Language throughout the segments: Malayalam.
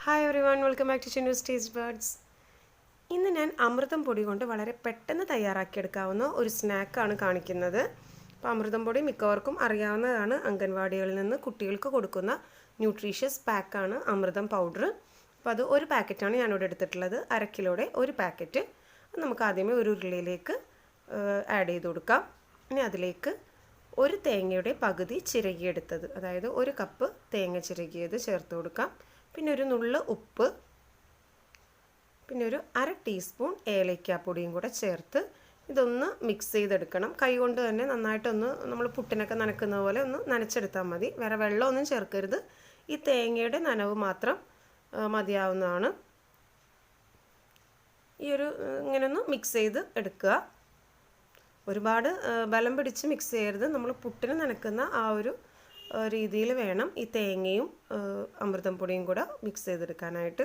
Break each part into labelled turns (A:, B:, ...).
A: Hi everyone, welcome back to Chinnus Taste Buds. ഇന്ന് ഞാൻ അമൃതം പൊടി കൊണ്ട് വളരെ പെട്ടെന്ന് തയ്യാറാക്കിയെടുക്കാവുന്ന ഒരു സ്നാക്കാണ് കാണിക്കുന്നത്. അപ്പോൾ അമൃതം പൊടി മിക്കവർക്കും അറിയാവുന്നതാണ്. അംഗൻവാടികളിൽ നിന്ന് കുട്ടികൾക്ക് കൊടുക്കുന്ന ന്യൂട്രീഷ്യസ് പാക്കാണ് അമൃതം പൗഡർ. അപ്പോൾ അത് ഒരു പാക്കറ്റാണ് ഞാനിവിടെ എടുത്തിട്ടുള്ളത്. 1/2 കിലോയുടെ ഒരു പാക്കറ്റ്. നമുക്ക് ആദ്യമേ ഒരു ഉരുളിയിലേക്ക് ആഡ് ചെയ്ത് കൊടുക്കാം. ഇനി അതിലേക്ക് ഒരു തേങ്ങയുടെ പകുതി ചിരകിയെടുത്തത്, അതായത് 1 കപ്പ് തേങ്ങ ചിരകിയത് ചേർത്ത് കൊടുക്കാം. പിന്നെ ഒരു നുള്ള് ഉപ്പ്, പിന്നെ ഒരു 1/2 ടീസ്പൂൺ ഏലക്കാപ്പൊടിയും കൂടെ ചേർത്ത് ഇതൊന്ന് മിക്സ് ചെയ്തെടുക്കണം. കൈകൊണ്ട് തന്നെ നന്നായിട്ടൊന്ന് നമ്മൾ പുട്ടിനൊക്കെ നനക്കുന്ന പോലെ ഒന്ന് നനച്ചെടുത്താൽ മതി. വേറെ വെള്ളമൊന്നും ചേർക്കരുത്. ഈ തേങ്ങയുടെ നനവ് മാത്രം മതിയാവുന്നതാണ്. ഇങ്ങനെയൊന്ന് മിക്സ് ചെയ്ത് എടുക്കുക. ഒരുപാട് ബലം പിടിച്ച് മിക്സ് ചെയ്യരുത്. നമ്മൾ പുട്ടിന് നനക്കുന്ന ആ ഒരു രീതിയിൽ വേണം ഈ തേങ്ങയും അമൃതം പൊടിയും കൂടെ മിക്സ് ചെയ്തെടുക്കാനായിട്ട്.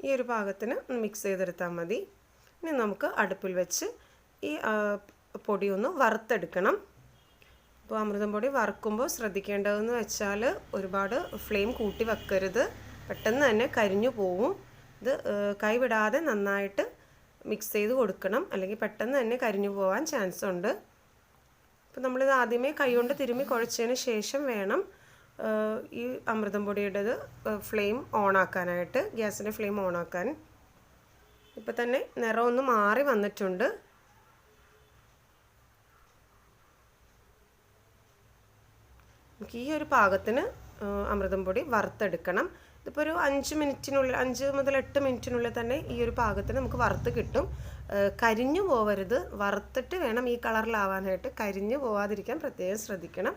A: ഈ ഒരു പാകത്തിന് മിക്സ് ചെയ്തെടുത്താൽ മതി. ഇനി നമുക്ക് അടുപ്പിൽ വെച്ച് ഈ പൊടി ഒന്ന് വറുത്തെടുക്കണം. അപ്പോൾ അമൃതം പൊടി വറുക്കുമ്പോൾ ശ്രദ്ധിക്കേണ്ടതെന്ന് വെച്ചാൽ ഒരുപാട് ഫ്ലെയിം കൂട്ടി വെക്കരുത്, പെട്ടെന്ന് തന്നെ കരിഞ്ഞു പോവും. ഇത് കൈവിടാതെ നന്നായിട്ട് മിക്സ് ചെയ്ത് കൊടുക്കണം, അല്ലെങ്കിൽ പെട്ടെന്ന് തന്നെ കരിഞ്ഞു പോകാൻ ചാൻസ് ഉണ്ട്. അപ്പോൾ നമ്മളിത് ആദ്യമേ കൈകൊണ്ട് തിരുമ്മി കുഴച്ചതിന് ശേഷം വേണം ഈ അമൃതം പൊടിയുടേത് ഫ്ലെയിം ഓണാക്കാനായിട്ട്, ഗ്യാസിൻ്റെ ഫ്ലെയിം ഓണാക്കാൻ. ഇപ്പോൾ തന്നെ നിറം ഒന്ന് മാറി വന്നിട്ടുണ്ട്. നമുക്ക് ഈ ഒരു പാകത്തിന് അമൃതം പൊടി വറുത്തെടുക്കണം. ഇതിപ്പോൾ ഒരു 5 മിനിറ്റിനുള്ളിൽ, 5 മുതൽ 8 മിനിറ്റിനുള്ളിൽ തന്നെ ഈ ഒരു പാകത്തിന് നമുക്ക് വറുത്ത് കിട്ടും. കരിഞ്ഞു പോവരുത്. വറുത്തിട്ട് വേണം ഈ കളറിലാവാനായിട്ട്. കരിഞ്ഞു പോവാതിരിക്കാൻ പ്രത്യേകം ശ്രദ്ധിക്കണം.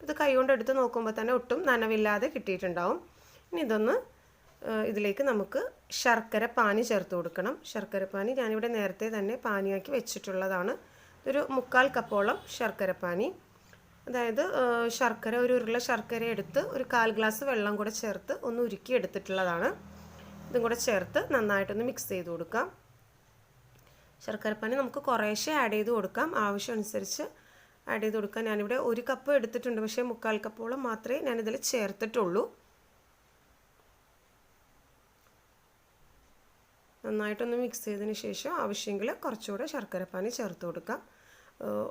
A: ഇത് കൈകൊണ്ട് എടുത്ത് നോക്കുമ്പോൾ തന്നെ ഒട്ടും നനവില്ലാതെ കിട്ടിയിട്ടുണ്ടാവും. ഇനി ഇതിലേക്ക് നമുക്ക് ശർക്കര പാനി ചേർത്ത് കൊടുക്കണം. ശർക്കര പാനി ഞാനിവിടെ നേരത്തെ തന്നെ പാനിയാക്കി വെച്ചിട്ടുള്ളതാണ്. ഒരു 1/4 കപ്പോളം ശർക്കര പാനി, അതായത് ശർക്കര, ഒരു ഉരുള ശർക്കര എടുത്ത് ഒരു 1/4 ഗ്ലാസ് വെള്ളം കൂടെ ചേർത്ത് ഒന്ന് ഉരുക്കി എടുത്തിട്ടുള്ളതാണ്. ഇതും കൂടെ ചേർത്ത് നന്നായിട്ടൊന്ന് മിക്സ് ചെയ്ത് കൊടുക്കാം. ശർക്കരപ്പാനി നമുക്ക് കുറേശ്ശെ ആഡ് ചെയ്ത് കൊടുക്കാം, ആവശ്യം അനുസരിച്ച് ആഡ് ചെയ്ത് കൊടുക്കാം. ഞാനിവിടെ 1 കപ്പ് എടുത്തിട്ടുണ്ട്, പക്ഷേ 1/4 കപ്പോളം മാത്രമേ ഞാനിതിൽ ചേർത്തിട്ടുള്ളൂ. നന്നായിട്ടൊന്ന് മിക്സ് ചെയ്തതിന് ശേഷം ആവശ്യമെങ്കിൽ കുറച്ചുകൂടെ ശർക്കരപ്പാനി ചേർത്ത് കൊടുക്കാം.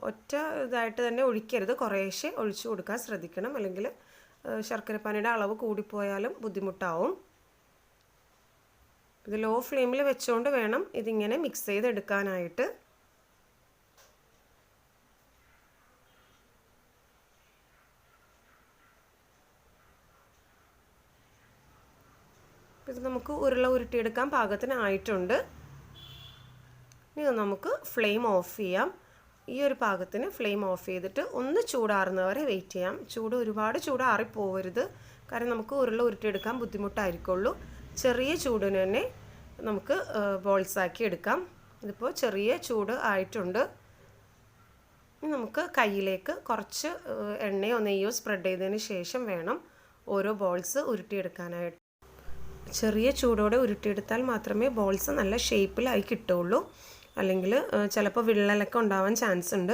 A: ഒറ്റ ഇതായിട്ട് തന്നെ ഒഴിക്കരുത്, കുറേശ്ശെ ഒഴിച്ചു കൊടുക്കാൻ ശ്രദ്ധിക്കണം, അല്ലെങ്കിൽ ശർക്കരപ്പാനിയുടെ അളവ് കൂടിപ്പോയാലും ബുദ്ധിമുട്ടാവും. ഇത് ലോ ഫ്ലെയിമിൽ വെച്ചുകൊണ്ട് വേണം ഇതിങ്ങനെ മിക്സ് ചെയ്തെടുക്കാനായിട്ട്. ഇത് നമുക്ക് ഉരുട്ടിയെടുക്കാൻ പാകത്തിനായിട്ടുണ്ട്. ഇനി നമുക്ക് ഫ്ലെയിം ഓഫ് ചെയ്യാം. ഈ ഒരു പാകത്തിന് ഫ്ലെയിം ഓഫ് ചെയ്തിട്ട് ഒന്ന് ചൂടാറുന്നവരെ വെയിറ്റ് ചെയ്യാം. ഒരുപാട് ചൂടാറിപ്പോവരുത്, കാരണം നമുക്ക് ഉരുട്ടിയെടുക്കാൻ ബുദ്ധിമുട്ടായിരിക്കുള്ളൂ. ചെറിയ ചൂടിന് തന്നെ നമുക്ക് ബോൾസാക്കി എടുക്കാം. ഇതിപ്പോൾ ചെറിയ ചൂട് ആയിട്ടുണ്ട്. ഇനി നമുക്ക് കയ്യിലേക്ക് കുറച്ച് എണ്ണയോ നെയ്യോ സ്പ്രെഡ് ചെയ്തതിന് ശേഷം വേണം ഓരോ ബോൾസ് ഉരുട്ടിയെടുക്കാനായിട്ട്. ചെറിയ ചൂടോടെ ഉരുട്ടിയെടുത്താൽ മാത്രമേ ബോൾസ് നല്ല ഷേപ്പിലായി കിട്ടുള്ളൂ, അല്ലെങ്കിൽ ചിലപ്പോൾ വിള്ളലൊക്കെ ഉണ്ടാവാൻ ചാൻസ് ഉണ്ട്.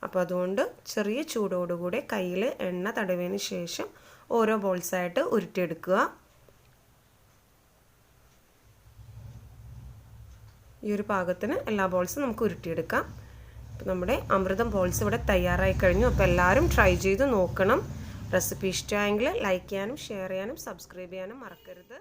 A: അപ്പോൾ അതുകൊണ്ട് ചെറിയ ചൂടോടുകൂടെ കയ്യിൽ എണ്ണ തടവിയതിന് ശേഷം ഓരോ ബോൾസായിട്ട് ഉരുട്ടിയെടുക്കുക. ഈ ഒരു പാകത്തിന് എല്ലാ ബോൾസും നമുക്ക് ഉരുട്ടിയെടുക്കാം. അപ്പോൾ നമ്മുടെ അമൃതം ബോൾസ് ഇവിടെ തയ്യാറായി കഴിഞ്ഞു. അപ്പോൾ എല്ലാവരും ട്രൈ ചെയ്ത് നോക്കണം. റെസിപ്പി ഇഷ്ടമായെങ്കിൽ ലൈക്ക് ചെയ്യാനും ഷെയർ ചെയ്യാനും സബ്സ്ക്രൈബ് ചെയ്യാനും മറക്കരുത്.